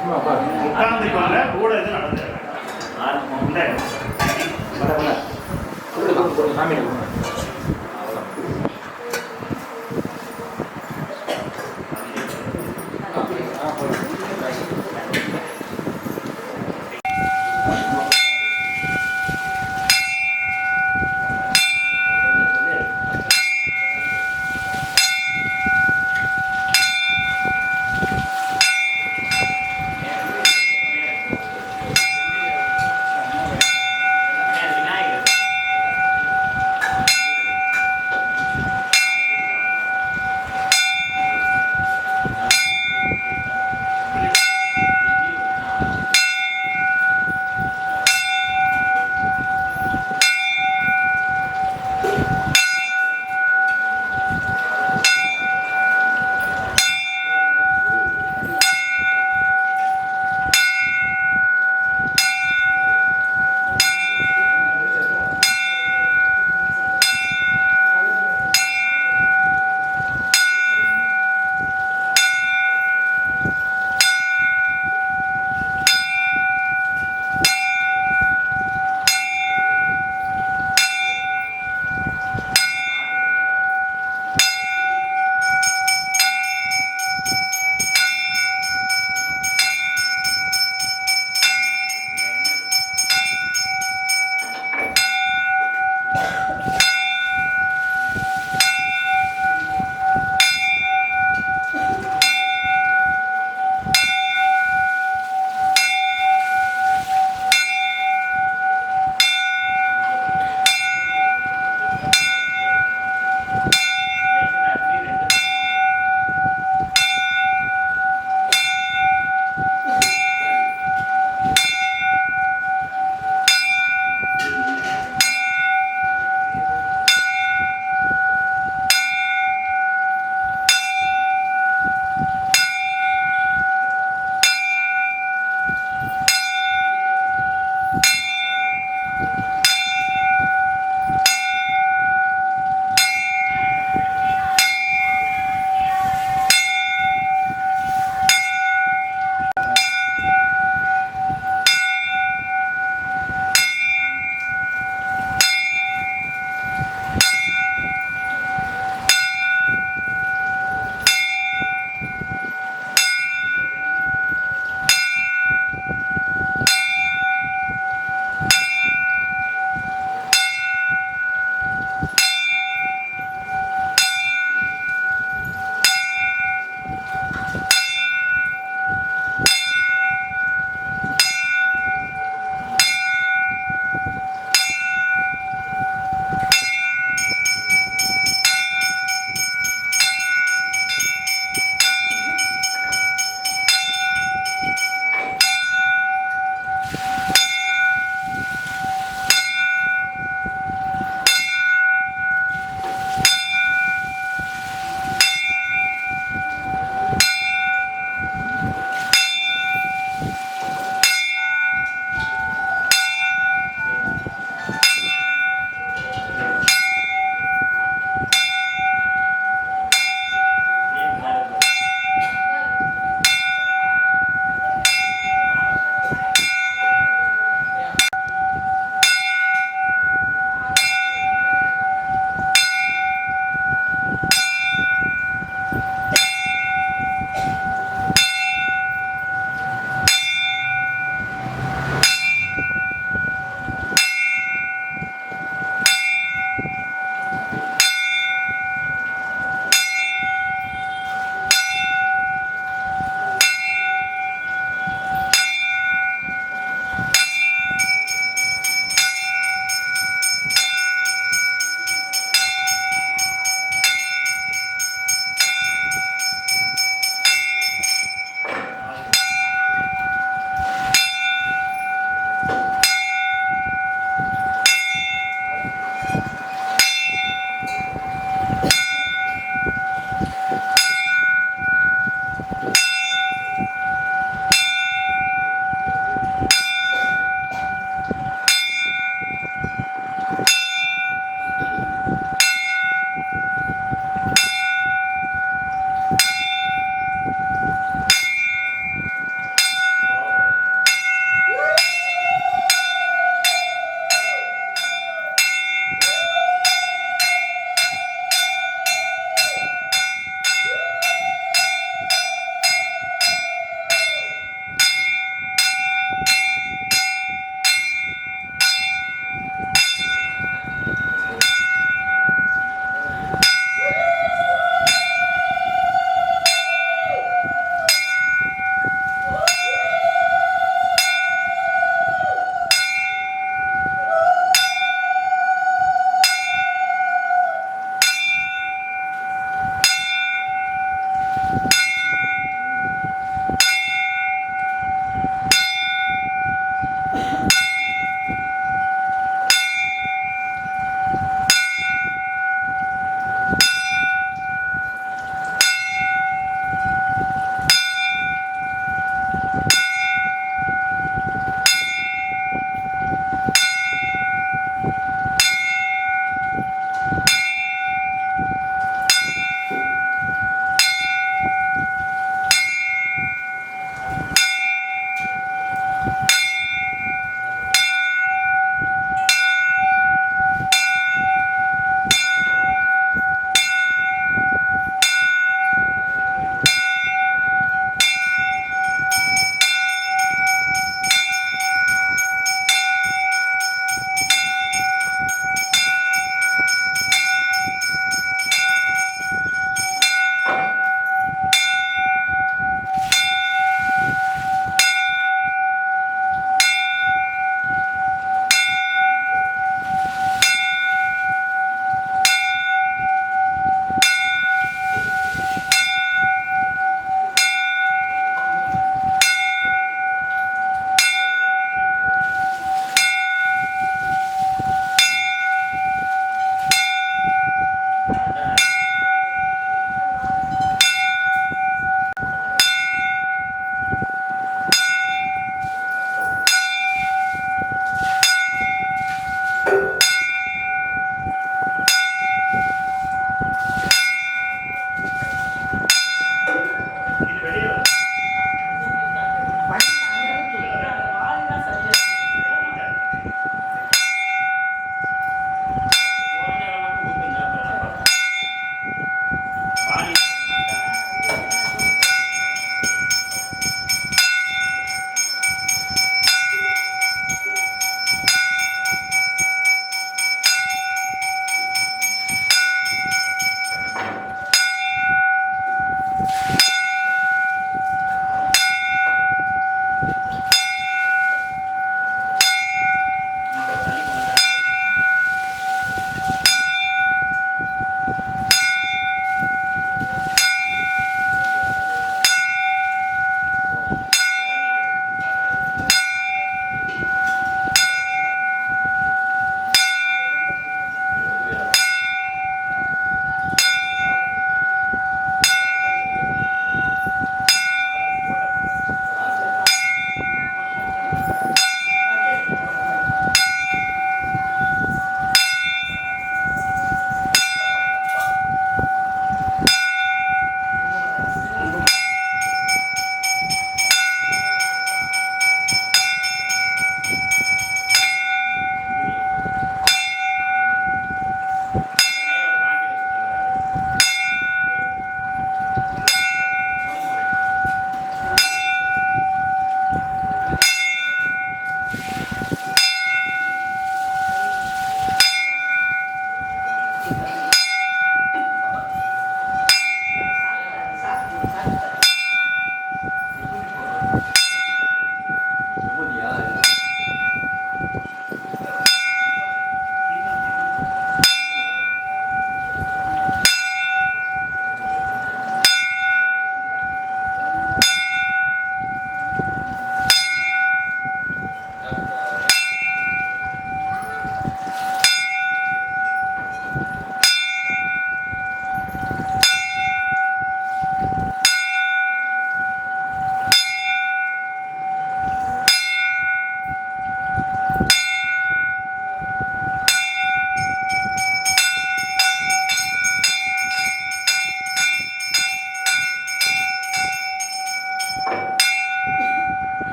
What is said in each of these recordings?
உட்கார்ந்து கொள்ள கூட இது நடந்தது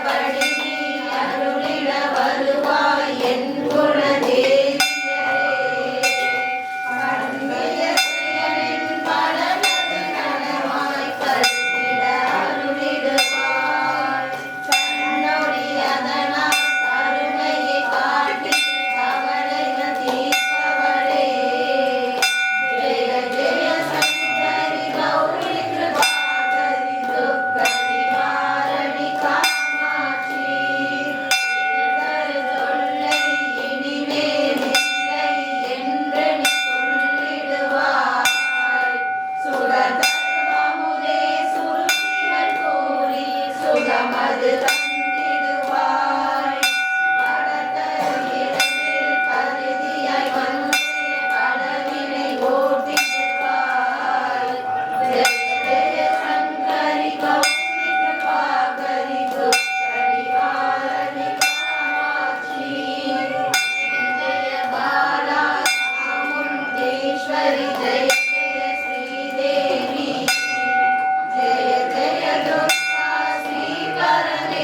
படி அருளிட தமது தந்திடுவாய் படத்தரும் இடத்தில் பரிதியாய் வந்து படவினை ஓட்டிடுவாய் ஜெய ஜெய சங்கரி கௌரி கிருபாகரி துக்கடிகாரணி காமாட்சி ஜெய பாலா சாமுண்டேஸ்வரி ஜெய ஜெய ஸ்ரீதேவி जय जय दुर्गा श्री करणे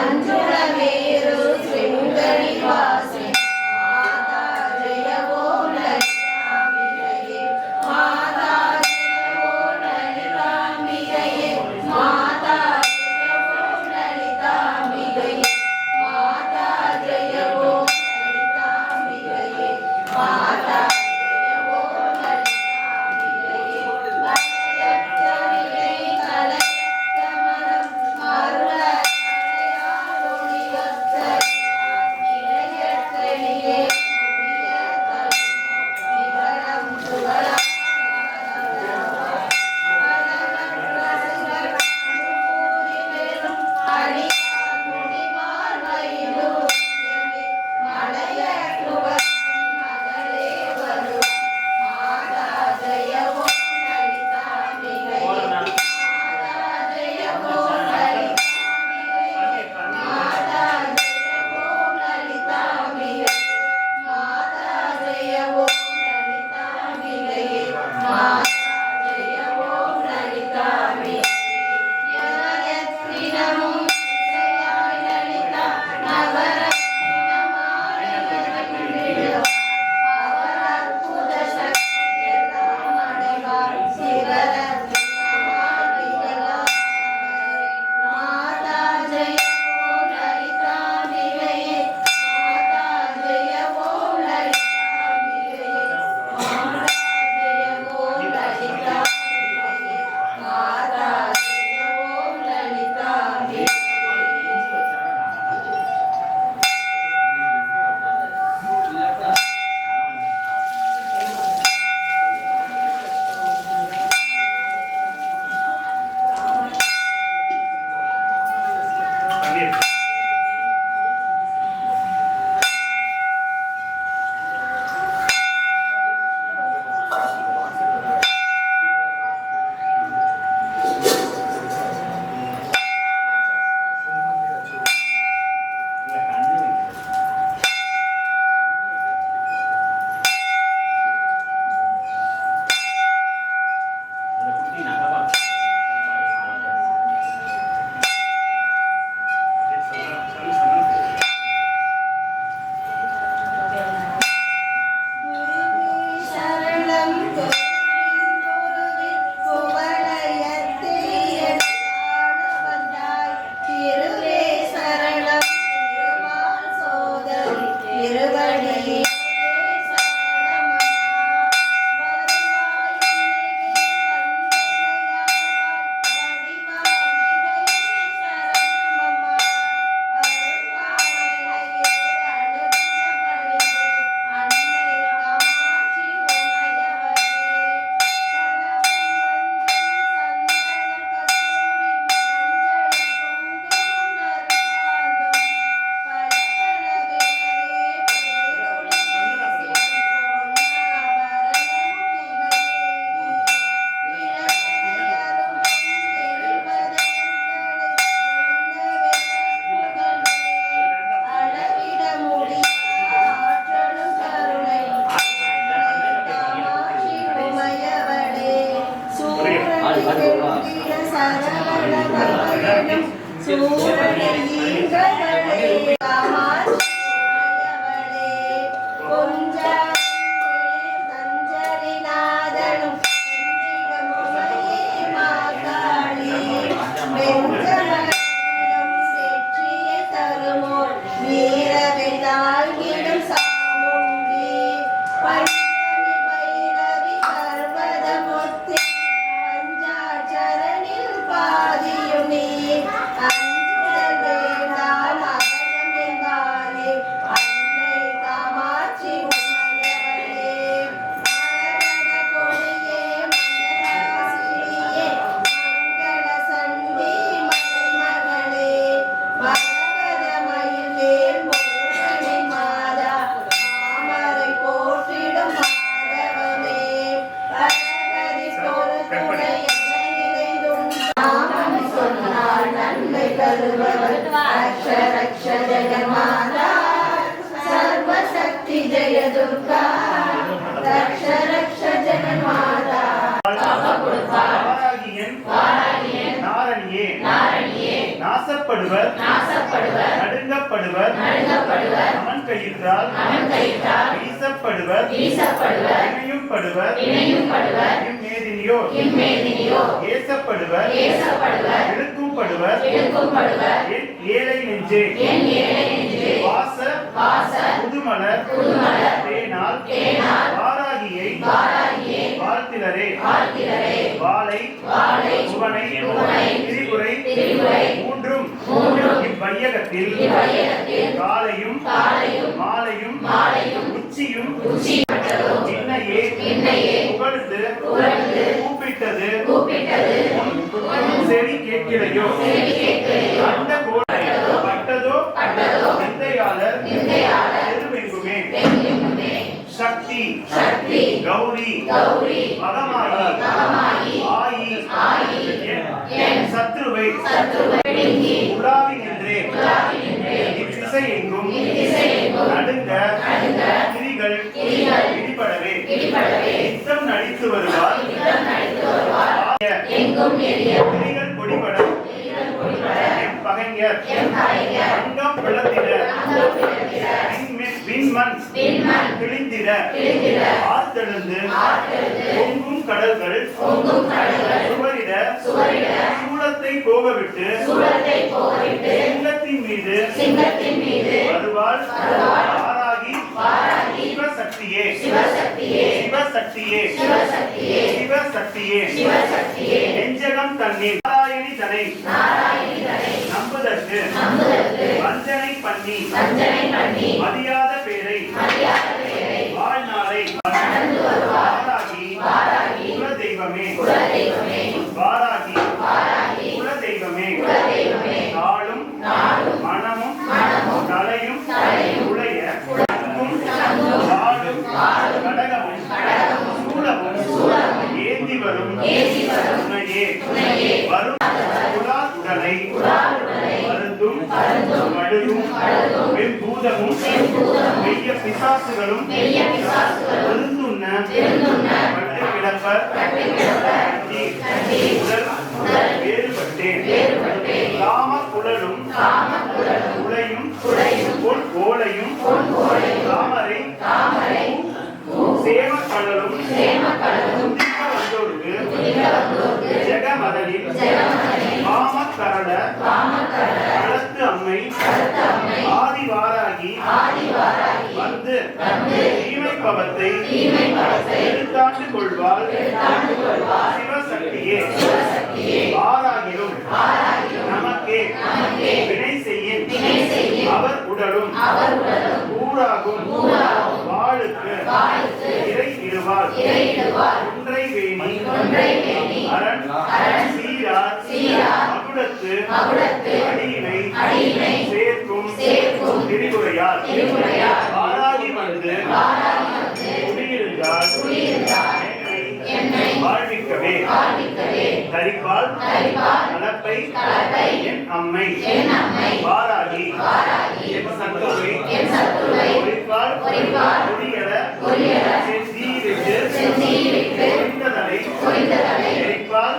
ಮಂಜುಳವೇರು ಶೃಂಗನಿವಾಸಿ ಮಾತಾ ಜಯ ಓಂ ಲಲಿತಾಂಬಿಕೆಯೇ ಮಾತಾ ಜಯ ಓಂ ಲಲಿತಾಂಬಿಕೆಯೇ ಮಾತಾ ಜಯ ಓಂ ಲಲಿತಾಂಬಿಕೆಯೇ ಮಾತಾ ಜಯ ಓಂ ಲಲಿತಾಂಬಿಕೆಯೇ ಮಾತಾ ಜಯ ಓಂ ಲಲಿತಾಂಬಿಕೆಯೇ கலையற்றவிலை கலையற்றமரம் மருள கலையாரொளியொத்த இளையற்றெளியே முடிய தருமோ நிகழம் சுகலாம் அழகற்ற சிறப்பூரி பெறும் அடியார் முடிமார் வைலூரியமே மலையற்றுவர் மகளே வரும் மாதா ஜெய ஓம் லலிதாம்பிகையே மாதா ஜெய ஓம் லலிதாம்பிகையே மாதா ஜெய ஓம் லலிதாம்பிகையே மாதா ஜெய ஓம் லலிதாம்பிகையே மாதா ஜெய ஓம் லலிதாம்பிகையே யத்தினமும் இசையாய் லலிதா நவரத்தினமாலையவனிடம் அவர் அற்புத சக்தியெல்லாம் அடைவார் சிவரத்தினமாய் திகழார். மாதா ஜெய ஓம் லலிதாம்பிகையே மாதா ஜெய ஓம் லலிதாம்பிகையே மாதா ஜெய ஓம் லலிதாம்பிகையே மாதா ஜெய ஓம் லலிதாம்பிகையே சரணம் குருவின் குவளையத்தில் காண வந்தாய் திருவே சரணம் திருமால் சோதரி திருவடியே சரணம் வருவாய் நினைவில் வந்தனையாய் வடிவாம்பிகையே சரணம் அருள்வாழையே அழுத்தபடியே அன்னை காமாட்சி உமையவளே கனவும் மஞ்சள் சந்தன கஸ்தூரி மஞ்சள் குங்குமம் நறுசாந்தும் பலபலவெனவே பேரொளி வீசி பொன்னாபரணமும் திகழேறி இளமையரும் தெளிவதங்களை என்னவென புகழ்வே அளவிட முடியா ஆற்றலும் கருணை காமாட்சி உமையவளே சூரனில் சரவணபவனும் சூரனீங்களே காமாட்சி உமையவளே கொஞ்சாங்கில் சஞ்சரிநாதனும் குஞ்சிகமுமையே மாகாளி வெஞ்சமலம் செற்றியை தருமோர் வீரவிதாங்கிடும் சாமுண்டி பஞ்சமி பைரவி பர்வதமுத்தி பஞ்சாட்சரனில் பாதியும் நீ அஞ்சுதல் வேண்டாம் அபயம் என்பாரே அன்னை காமாட்சி உமையவளே மரகத கொடியே மந்தகாசினியே மங்கள சண்டி மலைமகளே மரகத மயிலேல் முருகனே மாதா மாமரை போற்றிடும் மாதவனே பரகதி பொறுத்துடை என்னை நினைந்தும் நாமம் சொன்னால் நன்மை தருபவள் ரக்ஷ ரக்ஷ ஜெகமாதா சர்வசக்தி ஜெய துர்கா ரக்ஷ ரக்ஷ ஜெகமாதா நாராயணியே நாசப்படுவர் நாசப்படுவர் நடுங்கப்படுவர் அமன் கயிற்றால் வீசப்படுவர் இணையும்படுவர் இம்மேதினியோர் ஏசப்படுவர் இழுக்கும்படுவர் என் ஏழை நெஞ்சே வாச புதுமலர் தேனால் வாராகியை வாழ்த்திலரே வாளை புவனை திரிபுரை மூன்றும் இவ்வையகத்தில் காலையும் மாலையும் உச்சியும் என்னையே புகழ்ந்து கூப்பிட்டது செவி கேட்கிறையோ அந்த பட்டதோ நிந்தையாளர் எதுவெங்குமே சக்தி கௌரி மகமாயி ஆயி என் சத்ருவை உலாவி நின்றே இத்திசை எங்கும் நடுங்க திரிகள் இடிபடவே யுத்தம் நடித்து வருவார் திரிகள் பொடிபட என் பகைஞர் அங்கம் பிளந்திட விண்மண் கிழிந்திட ஆர்த்தெழுந்து பொங்கும் கடல்கள் சுவரிட சூளத்தை போகவிட்டு சிங்கத்தின் மீது வருவாள் ஆராகி சிவசக்தியே நெஞ்சகம் தண்ணீர் நாராயணி தனை நம்புதற்கு வஞ்சனை பண்ணி மதியாத பேரை வாழ்நாளை வாராகி குலதெய்வமே நாளும் மனமும் தலையும் உடைய வாழும் கடகமும் சூலமும் ஏந்தி வரும் துணையே வரும் உடலை மருந்தும் மடுகும் வெம்பூதமும் மெய்ய பிசாசுகளும் விருந்துண்ண பட்டு கிடப்ப உடல் வேறுபட்டேன் காம குழலும் குளையும் பொன் ஓலையும் தாமரை சேமக்கடலும் வந்தோருக்கு ஜெகமதனில் காமக்கரட களத்து அம்மை ஆதிவாராகி வந்து தீமைப்பவத்தை எடுத்தாண்டு கொள்வாள் சிவசக்தியே ஆராகிலும் நமக்கே வினை செய்யின் அவர் உடலும் ஊராகும் வாளுக்கு இறை இடுவாள் ஒன்றை வேணி அரண் சீரார் மகுடத்து அடியினை சேர்க்கும் திரிபுரையால் ஆராகி வந்து குடியிருந்தால் என்னை வாழ்விக்கவே தரிப்பால் நலப்பை என் அம்மை வாராகி என் சத்துருவை ஒழிப்பால் ஒளியட செந்தீரிட்டு பொறிந்ததலை எரிப்பால்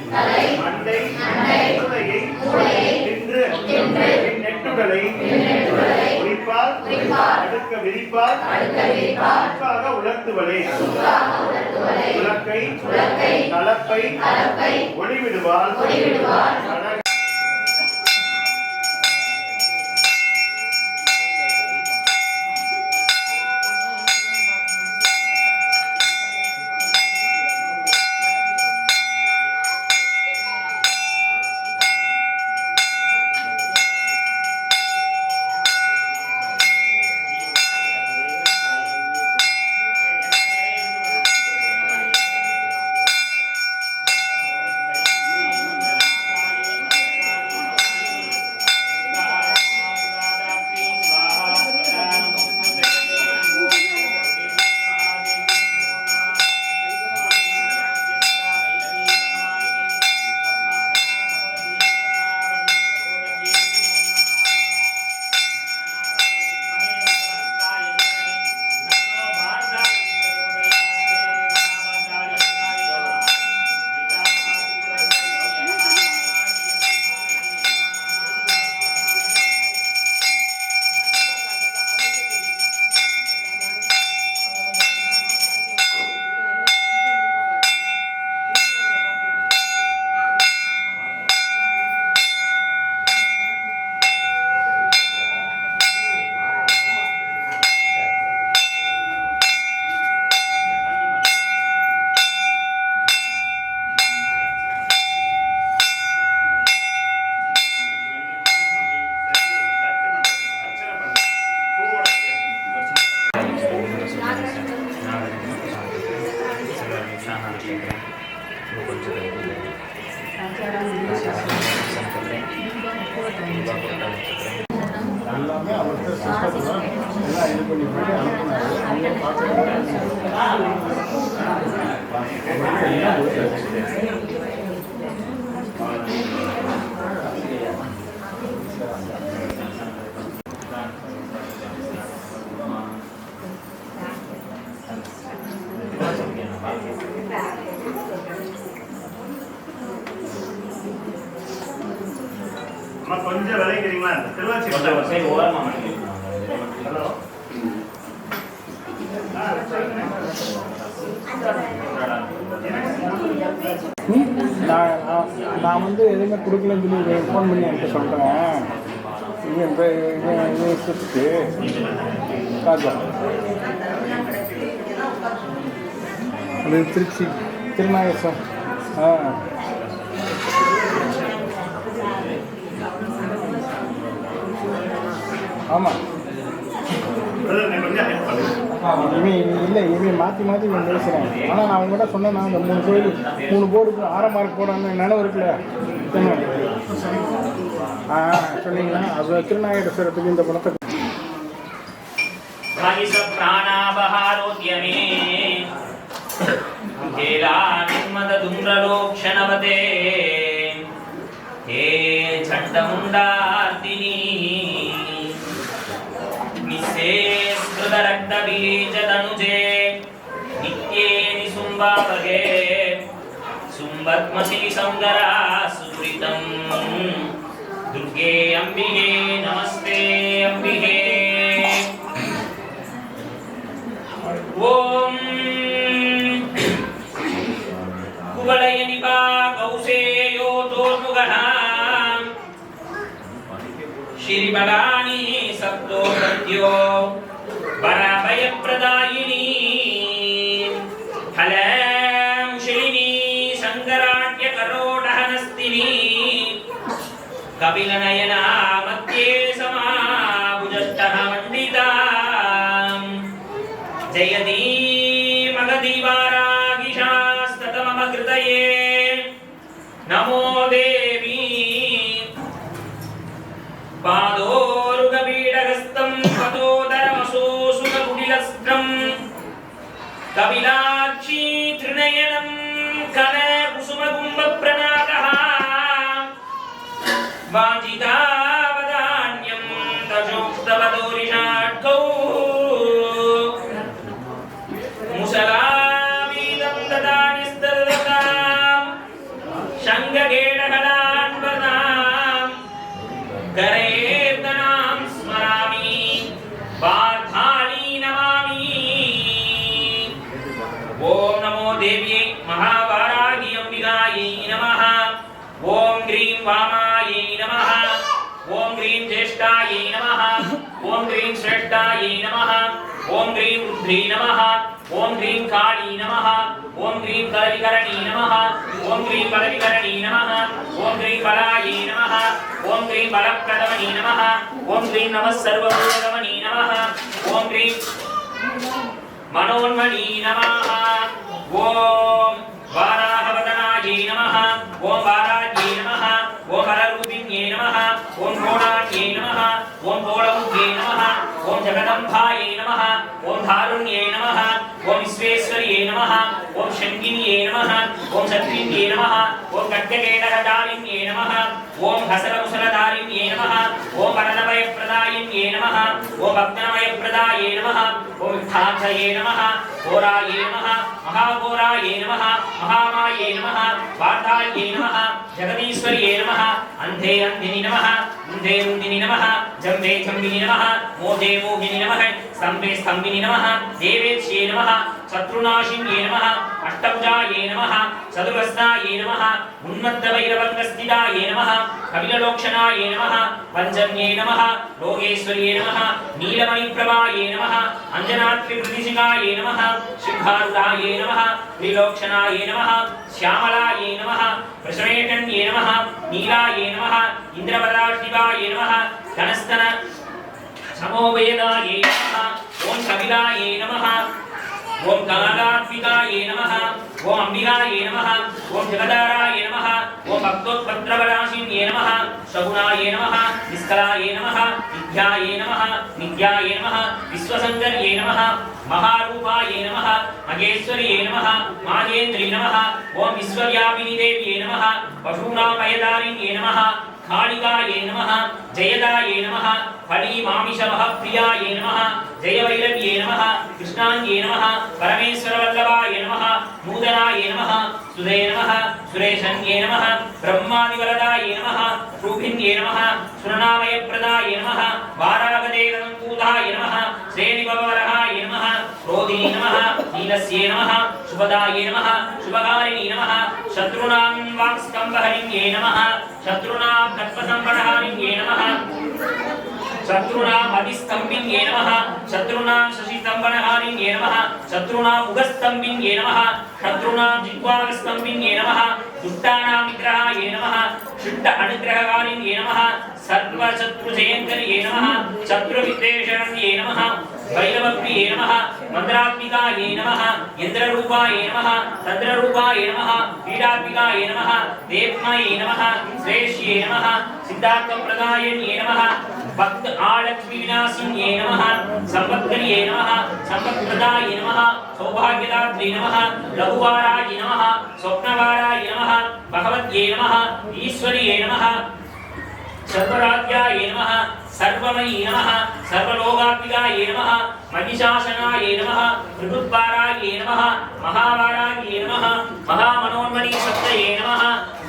தலை மண்டை கூடையை தின்று நெட்டுகளை ஒழிப்பால் அடுக்க விரிப்பால் சுக்காக உலர்த்துவளே உலக்கை கலப்பை ஒளிவிடுவாள் எல்லாமே அவர்கிட்ட சிஸ்டத்தில் எல்லாம் இது பண்ணி போய் அனுப்புனாரு. அவங்க கொஞ்சம் விளைக்கிறீங்களா? திருவாச்சி ஹலோ நான் வந்து எதுவுமே கொடுக்கலன்னு சொல்லி ஃபோன் பண்ணி என்கிட்ட சொல்கிறேன். இது ராஜா அது திருச்சி திருநாகேஸ்வரம். ஆமாம் இவன் மாற்றி மாற்றி நான் பேசுகிறேன். ஆனால் நான் அவங்ககிட்ட சொன்னேன், நான் அந்த 3 கோயில் 3 போர்டுக்கு 6 மார்க் போடான்னு நினைவு இருக்குல்ல சொன்னீங்களா? அது திருநாகேஸ்வரத்துக்கு இந்த படத்தை रक्तबीजतनुजे नित्ये निसुम्बापगे सुम्बत्मसि सौन्दरा सुदुरितं दुर्गे अम्बिके नमस्ते अम्बिके ॐ कुवलयनिपा कौसेयो तोर्मुगः श्रीबलानि सप्तो प्रत्यो वराभयप्रदायिनी फलंशिनी शङ्कराढ्यकरोडहनस्तिनी कपिलनयना मध्ये समाभुजष्टः मण्डिता जयती मगधीवारागिशास्ततममकृतये नमो देवी पादोरुगपीडहस्तं पदोदरमसोऽसुरकुटिलस्त्रं कपिलाक्षी त्रिनयनं कनकुसुमकुम्भप्रणातः वाञ्छितावदान्यं तजोक्तवदोरिषाढ्कौ मुसलावीदं ददानिस्तदतां शङ्खगेडगलान्वदां करेर्दनां स्मरामि वार्धानी नमामि ॐ नमो देव्यै महावाराही अम्बिकायै नमः ॐ ग्रीं वामायै नमः ॐ ग्रीं ज्येष्ठायै नमः ॐ ग्रीं श्रेष्ठायै नमः ॐ ग्रीं रुद्री नमः ॐ ग्रीं काली नमः ॐ ग्रीं कलविकरणी नमः ॐ ग्रीं बलविकरणी नमः ॐ ग्रीं बलायै नमः ॐ ग्रीं बलप्रदमनी नमः ॐ ग्रीं नमः सर्वभूतगमनी नमः ॐ ग्रीं मनोन्मणी नमः ॐ वाराहवदनायै नमः ॐ वाराह्यै नमः ॐ हररूपिण्यै नमः ॐ घोणाढ्यै नमः ॐ घोळमुख्यै नमः ॐ जगदम्बायै नमः ॐ धारुण्यै नमः ॐ विश्वेश्वर्यै नमः ॐ शङ्किन्यै नमः ॐ शत्रिन्यै नमः ॐ खड्गकेटकदारिण्यै नमः ॐ हसरमुसलधारिण्यै नमः ॐ वरदभयप्रदायिन्यै नमः ॐ भक्तनमयप्रदायै नमः ॐ विद्धार्थये नमः घोरायै नमः महाघोरायै नमः महामायै नमः वार्तायै नमः जगदीश्वर्यै नमः अन्धे अन्धिनि नमः रुन्धे रुन्धिनि नमः जम्बे जम्बिनि नमः मोधे मोहिनि नमः स्तम्भे स्तम्भिनि नमः देवेश्ये नमः शत्रुनाशिन्ये नमः अष्टभुजायै नमः चतुरस्नायै नमः उन्मत्तभैरवङ्गस्थितायै नमः कपिललोक्षणायै नमः पञ्चम्ये नमः लोकेश्वर्ये नमः नीलमणिप्रभायै नमः अञ्जनात्रिवृद्धिशिखायै नमः सिंहारुदायै नमः त्रिलोक्षणायै नमः श्यामलायै नमः प्रश्नेकन्ये नमः नीलायै नमः इन्द्रवदाशिवायै नमः धनस्तन समोवेदायै नमः ॐ कपिलायै नमः ஓம் காலாத்மிகாயே நமः ஓம் அம்பிகாயே நமः ஓம் ஜெகதாராயே நமः ஓம் பக்தோத்பத்ரவராசின்யே நமः சகுணாயே நமः நிஸ்கலாயே நமः வித்யாயே நமः நித்யாயே நமः விஸ்வசங்கர்யே நமः महारूपाये नमः महेश्वर्ये नमः माहेन्द्री नमः ओम विश्वव्यापिनी देव्ये नमः पशूनामयदारिण्ये नमः कालिकाये नमः जयदाये नमः फलीमामिषमहप्रियाये नमः जयवैरव्ये नमः कृष्णाङ्गे नमः परमेश्वरवल्लभाय नमः नूतनाये नमः सुधे नमः सुरेशन्ये नमः ब्रह्मादिवरदाये नमः रूपिण्ये नमः सुरनामयप्रदाये नमः वारागदेवनङ्कूताय नमः श्रेणिभवरहाय नमः क्रोधिनी नमः नीलस्ये नमः शुभदाये नमः शुभकारिणी नमः शत्रूणां वाक्स्तम्भहरिण्ये नमः शत्रूणां कल्पसम्पदहारिण्ये नमः शत्रूणां अधिस्तम्भिन्ये नमः शत्रूणां शशिस्तम्भनहारिण्ये नमः शत्रूणां मुखस्तम्भिन्ये नमः शत्रूणां जिह्वास्तम्भिन्ये नमः दुष्टानां निग्रहाय नमः शुद्ध अनुग्रहकारिण्ये नमः सर्वशत्रुजयङ्कर्ये नमः शत्रुविद्वेषणये नमः भैरवप्रिये नमः मन्द्रात्मिकाये नमः इन्द्ररूपाय नमः चन्द्ररूपाय नमः पीडात्मिकाय नमः देवमये नमः श्रेष्ये नमः सिद्धार्थप्रदायन्ये नमः भक्त आलक्ष्मीविनाशिन्ये नमः संवत्कर्ये नमः संवत्प्रदाय नमः सौभाग्यदात्रे नमः लघुवाराय नमः स्वप्नवाराय नमः भगवत्ये नमः ईश्वर्ये नमः सर्वराज्याय नमः सर्वमयी नमः सर्वलोकात्मिकाय नमः महिषासनाय नमः ऋतुद्वाराय नमः महावाराय नमः महामनोन्मणि सत्तये नमः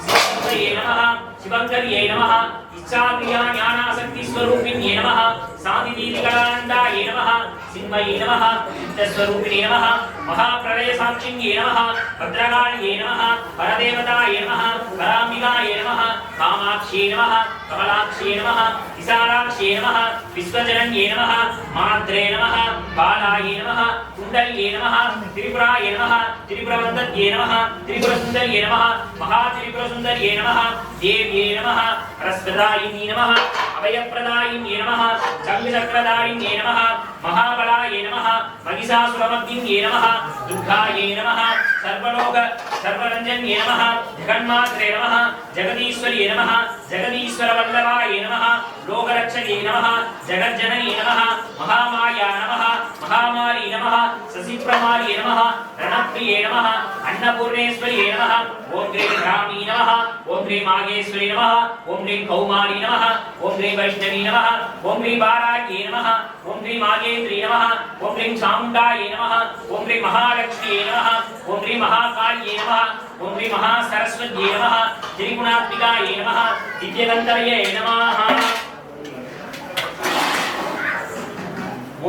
सिद्धये नमः शिवङ्कर्ये नमः इच्छाक्रिया ज्ञानासक्ति स्वरूपिण्ये नमः शान्तिदीपिकानन्दाय नमः सिन्मये नमः चित्तस्वरूपिणे नमः महाप्रलय साक्षिण्ये नमः भद्रकाल्ये नमः परदेवताय नमः पराम्बिकाय नमः कामाक्ष्ये नमः कमलाक्ष्ये नमः विशालाक्ष्ये नमः विश्वजनन्ये नमः मात्रे नमः बालाय नमः कुण्डल्ये नमः त्रिपुराय नमः त्रिपुरवन्दत्ये नमः त्रिपुरसुन्दर्ये नमः महात्रिपुरसुन्दर्ये नमः देव्ये नमः प्रस्पदायिनी नमः अभयप्रदायिन्ये नमः चक्रचक्रधारिण्ये नमः महाबलाय नमः महिषासुरमर्दिन्ये नमः दुर्गायै नमः सर्वलोक सर्वरञ्जन्ये नमः जगन्मात्रे नमः जगदीश्वर्ये नमः जगदीश्वरवल्लभाय नमः लोकरक्षके नमः जगज्जननी नमः महामाया नमः महामारी नमः शशिप्रमार्ये नमः रणप्रिये नमः अन्नपूर्णेश्वर्ये नमः ओम ह्रीं रामी नमः ओम ह्रीं मागेश्वरी नमः ओम ह्रीं कौमारी नमः ओम ह्रीं वैष्णवी नमः ओम ह्रीं वाराह्ये नमः ओम ह्रीं मागेन्द्री नमः ओम ह्रीं चामुण्डायै नमः ओम ह्रीं महालक्ष्म्यै नमः ओम ह्रीं महाकाल्ये नमः ओम ह्रीं महासरस्वत्यै नमः त्रिगुणात्मिकायै नमः दिव्यगन्धर्यै नमः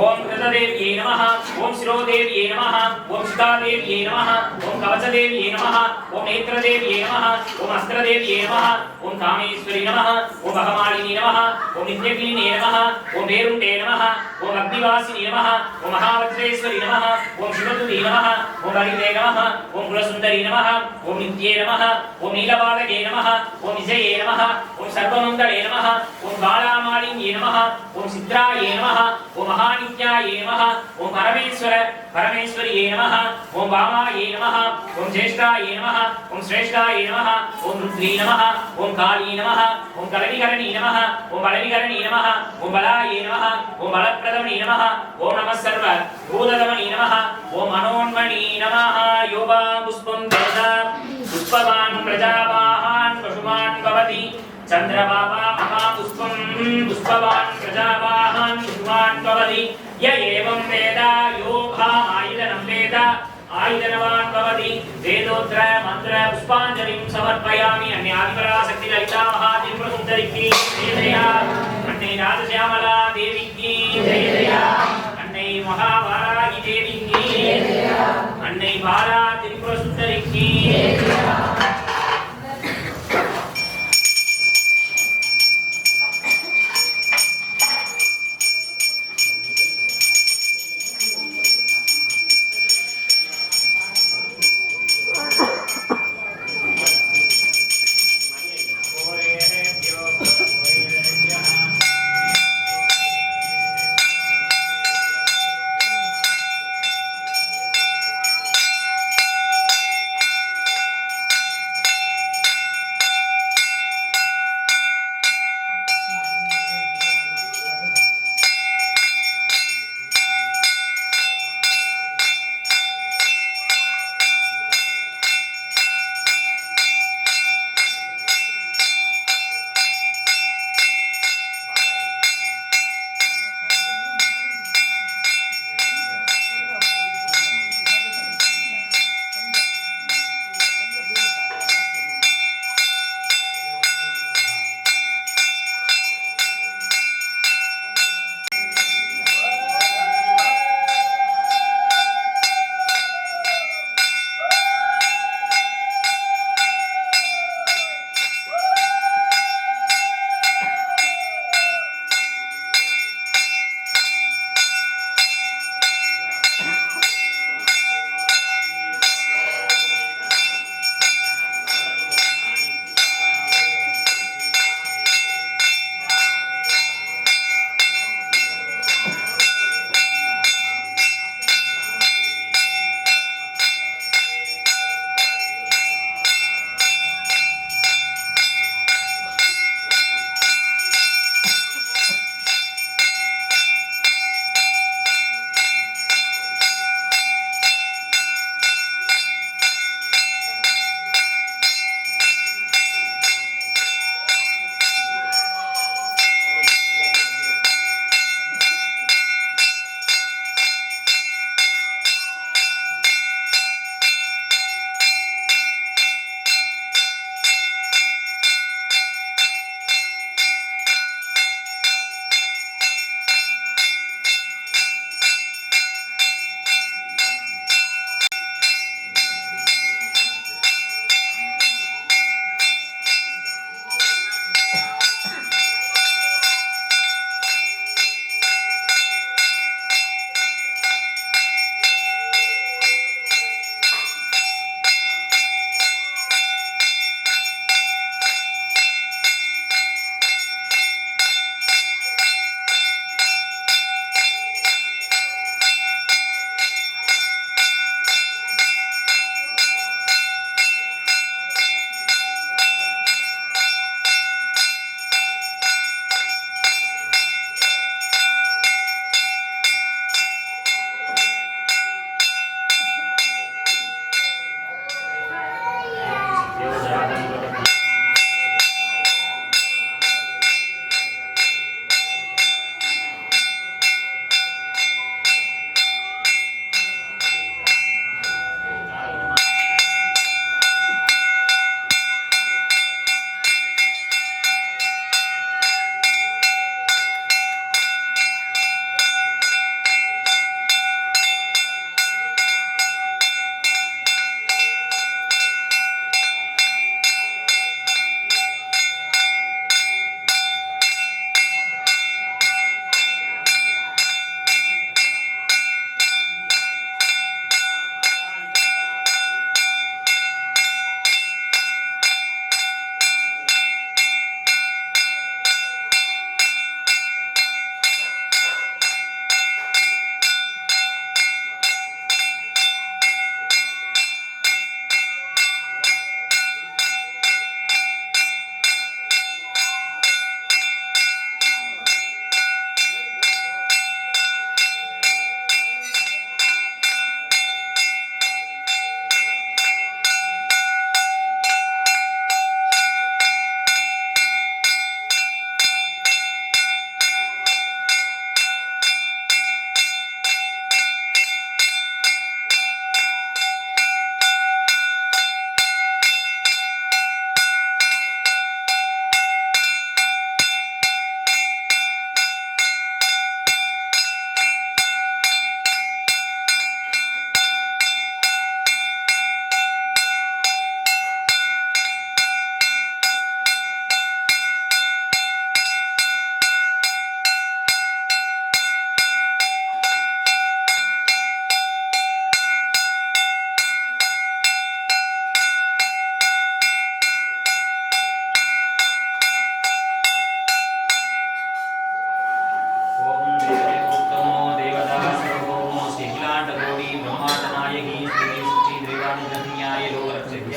ओम कृतदेव्यै नमः ओम शिरोदेव्यै नमः ओम शिखादेव्यै नमः ओम कवचदेव्यै नमः ओम नेत्रदेव्यै नमः ओम अस्त्रदेव्यै नमः ओम कामेश्वरी नमः ओम अहमालिनी नमः ओम नित्यक्लीने नमः ओम वेरुण्डे नमः ओम अग्निवासिनी नमः ओम महावज्रेश्वरी नमः ओम शिवदुती नमः ओम हरिते नमः ओम कुलसुन्दरी नमः ओम नित्ये नमः ओम नीलबालके नमः ओम विजये नमः ओम सर्वमङ्गले नमः ओम बालामालिन्ये नमः ओम सिद्धाये नमः ओम नित्याये नमः ओम परमेश्वरिये नमः ओम वामाये नमः ओम ज्येष्ठाये नमः ओम श्रेष्ठाये नमः ओम रुद्री नमः ओम काली नमः ओम कलविकरणी नमः ओम बलविकरणी नमः ओम बलाये नमः ओम बलप्रदमणि नमः ओम नमः सर्व भूतदमणि नमः ओम मनोन्मणि नमः योगा पुष्पं वेद पुष्पवान् प्रजावाहान् पशुमान् भवति चंद्रबाबा महापुष्पं पुष्पवान् प्रजावाहान् पशुमान् भवति य एवं वेद यो आयुधनं वेद आयुधनवान् भवति वेदोत्र मंत्र पुष्पाञ्जलिं समर्पयामि अन्यादिपराशक्ति ललिता महात्रिपुरसुन्दरी की जय अन्नै राजश्यामला देवी की जय अन्नै महावाराही देवी की जय अन्नै बाला त्रिपुरसुन्दरी की जय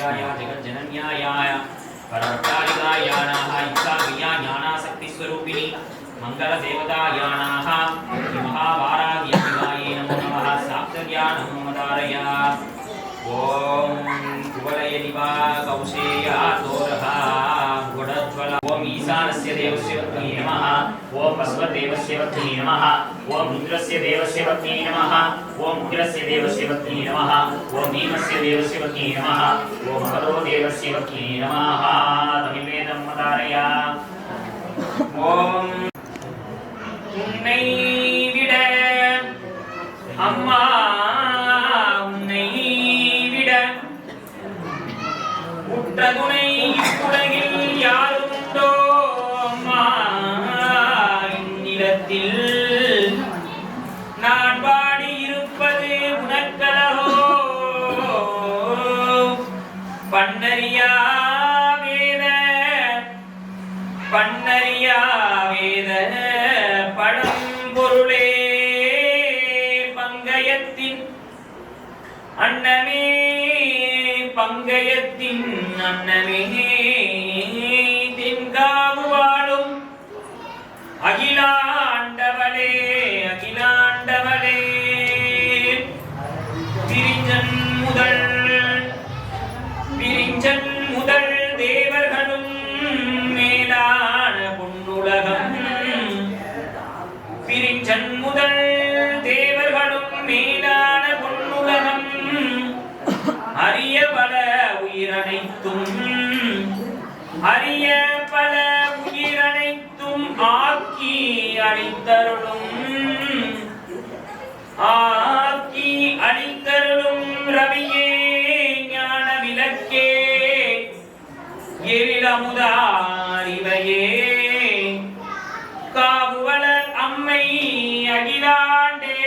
सर्वलोकैकनाथाय जगज्जनन्याय परवट्टालिकायानाः इच्छाक्रिया ज्ञानाशक्तिस्वरूपिणी मङ्गलदेवतायानाः महाभाराग्याय नमो नमः साक्षर्या नमो मदारय ॐ कुवलयनिवा कौशेया तोरः गुडज्वल ॐ ईशानस्य देवस्य पत्नी नमः ॐ वसुदेवस्य पत्नी नमः ॐ रुद्रस्य देवस्य पत्नी नमः ॐ उग्रस्य देवस्य पत्नी नमः ॐ भीमस्य देवस्य पत्नी नमः ॐ महो देवस्य पत्नी नमः तमिवेदं मदारय ॐ உன்னை விட அம்மா உன்னை விட உற்ற துணை உலகில் யாரும் உண்டோ அம்மா இந்நிலத்தில் நான் பாடி இருப்பது உனக்கலகோ பன்னரியா வேத பழம்பொருளே பங்கயத்தின் அன்னமே பங்கயத்தின் அன்னமே தென்காவு வாழும் அகிலாண்டவளே அகிலாண்டவளே பிரிஞ்சன் முதல் தேவர்களும் மேலான பொன்னுலகம் பிரிஞ்சன் முதல் தேவர்களும் மேலான பொன்னுலகம் அரிய பல உயிரனைத்தும் ஆக்கி அளித்தருளும் ரவியே ஞான விளக்கே எழிலமுதாரிவையே காவுவளர் அம்மை அகிலாண்டேஸ்வரியே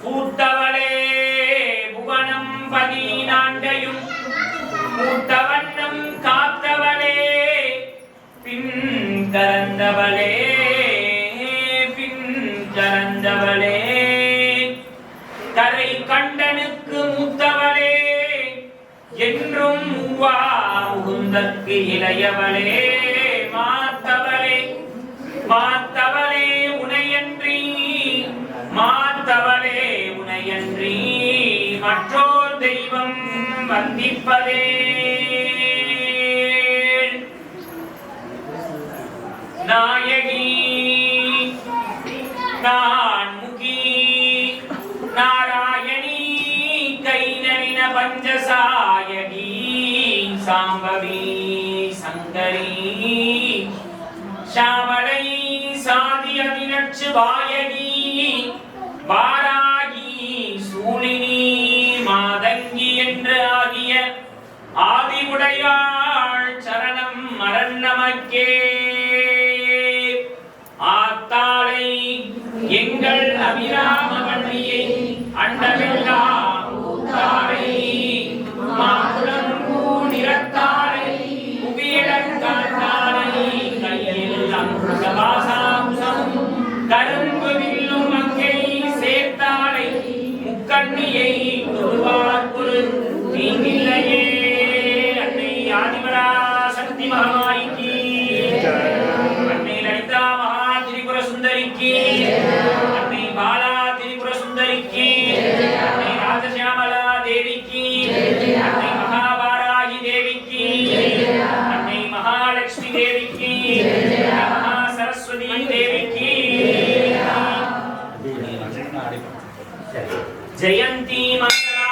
பூத்தவளே புவனம் 14 மூத்தவண்ணம் காத்தவளே பின் கரந்தவளே கரை கண்டனுக்கு மூத்தவளே என்றும் உகுந்தற்கு இளையவளே மாத்தவளே உனையன்றி மற்றோர் தெய்வம் வந்திப்பதே நாயகி நான்முகி நாராயணி கைநளின பஞ்சசாயகி சாம்பவி சங்கரி ஷாமளை சாதி அதிநட்சு வாயகி வாராகி சூழினி மாதங்கி என்று ஆகிய ஆதிவுடையாள் சரணம் மரண் நமக்கே ஆத்தாளை எங்கள் அபிராம வள்ளியை அண்டமெல்லாம் ஊத்தாளை மாதுளம் பூநிறத்தாளை புவியிடங்காத்தாளை கையில் அங்குசவாசாம்சம் கரும்பு வில்லும் அங்கை சேர்த்தாளை முக்கண்ணியை தொழுவார் குரு நீங்கில்லையே அன்னை ஆதிபரா சக்தி மகாமாய்க்கு அன்னை லலிதா மகா திரிபுர சுந்தரிக்கு அன்னை பாலா திரிபுர சுந்தரிக்கு அன்னை ராஜசியாமலா தேவிக்கு அன்னை மகாபாராகி தேவிக்கு அன்னை மகாலட்சுமி தேவிக்கு மகா சரஸ்வதி தேவிக்கு ஜெயந்தி மங்களா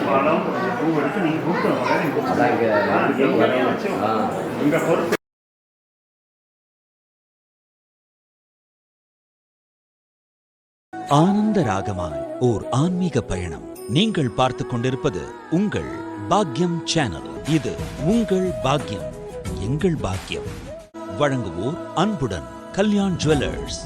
பழம் கொஞ்சம் பூ எடுத்து நீங்க கூப்பிடணும் உங்க பொறுப்பு. ஆனந்த ராகமாய் ஓர் ஆன்மீக பயணம். நீங்கள் பார்த்து கொண்டிருப்பது உங்கள் பாக்யம் சேனல். இது உங்கள் பாக்யம், எங்கள் பாக்கியம். வழங்குவோர் அன்புடன் கல்யாண் ஜுவல்லர்ஸ்.